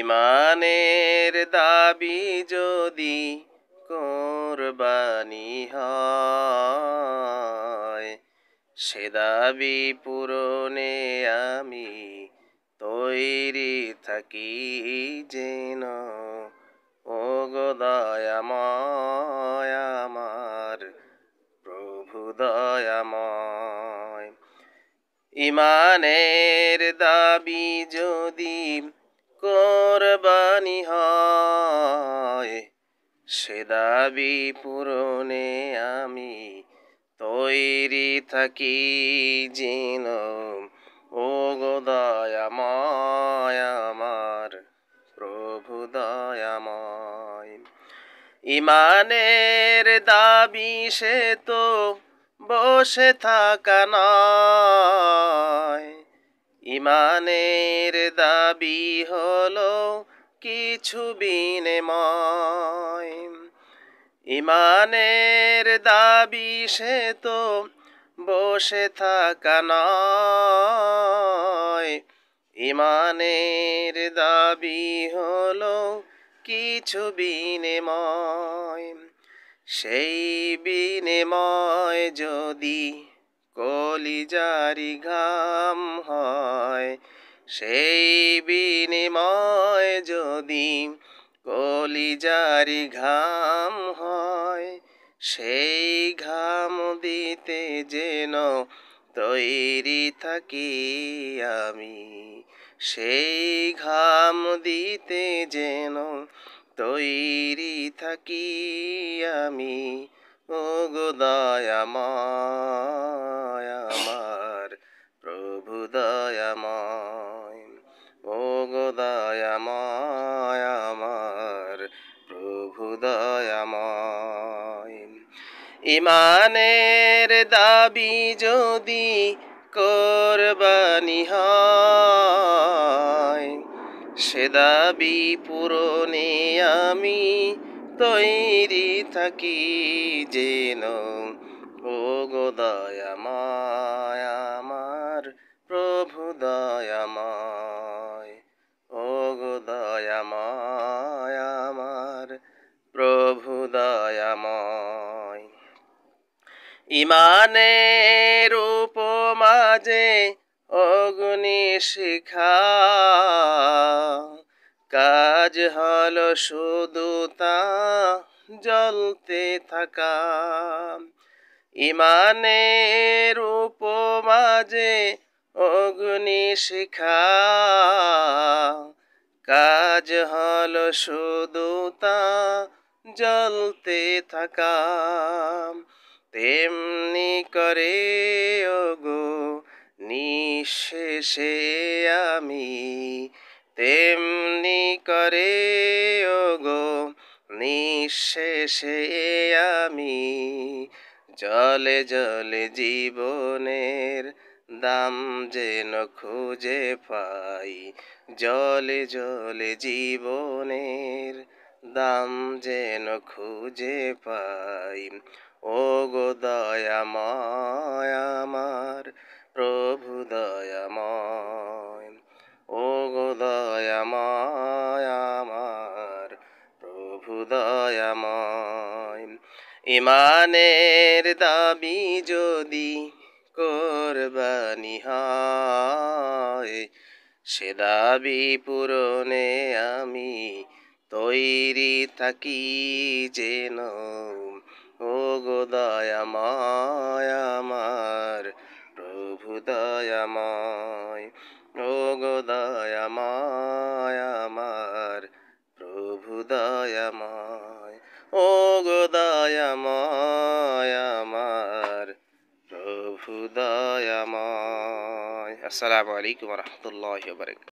ইমানের দাবি যদি কোরবানি হয়, সে দাবি পূরণে আমি তৈরি থাকি যেন। ও গো দয়াময় আমার প্রভু দয়াময়। ইমানের দাবি যদি কোরবানি হয়, সে দাবি পূরণে আমি তৈরি থাকি যেন। ও গো দয়াময় আমার প্রভু দয়াময়। ইমানের দাবি সে তো বসে থাকা নয়, ইমানের দাবি হলো কিছু বিনিময়। ইমানের দাবি সে তো বসে থাকা নয়, ইমানের দাবি হলো কিছু বিনিময়। সেই বিনিময় যদি কলিজারি ঘাম হয়, সেই বিনিময় যদি কলিজারি ঘাম হয়, সেই ঘাম দিতে যেন তৈরি থাকি আমি। সেই ঘাম দিতে যেন তৈরি থাকি আমি। ও গো দয়াময় আমার প্রভু দয়াময়। ও গো দয়াময় আমার প্রভু দয়াময়। ইমানের দাবি যদি কোরবানি হয়, সে দাবি পূরণে আমি তৈরি থাকি যেন। ও গো দয়াময় আমার প্রভু দয়াময়। ও গো দয়াময় আমার প্রভু দয়াময়। ইমানের উপমাজে অগ্নি শিখা, কাজ হলো শুধু তা জ্বলতে থাকা। ইমানের উপমাজে অগ্নি শিখা, কাজ হলো শুধু তা জ্বলতে থাকা। তেমনি করে ওগো নিঃশেষে আমি, তেমনি করে ওগো নিঃশেষে আমি জলে জলে জীবনের দাম যেন খুঁজে পাই। জলে জলে জীবনের দাম যেন খুঁজে পাই। ও গো দয়াময় আমার প্রভু দয়াময়। ও গো দয়াময় আমার প্রভু দয়াময়। ইমানের দাবি যদি কোরবানি হয়, সে দাবি পূরণে আমি তৈরি থাকি যেন। ও গো দয়াময় আমার প্রভু দয়াময়। ও গো দয়াময় আমার প্রভু দয়াময়। ও গো দয়াময় আমার প্রভু দয়াময়। আসসালামু আলাইকুম ওয়া রাহমাতুল্লাহি ওয়া বারাকাতুহু।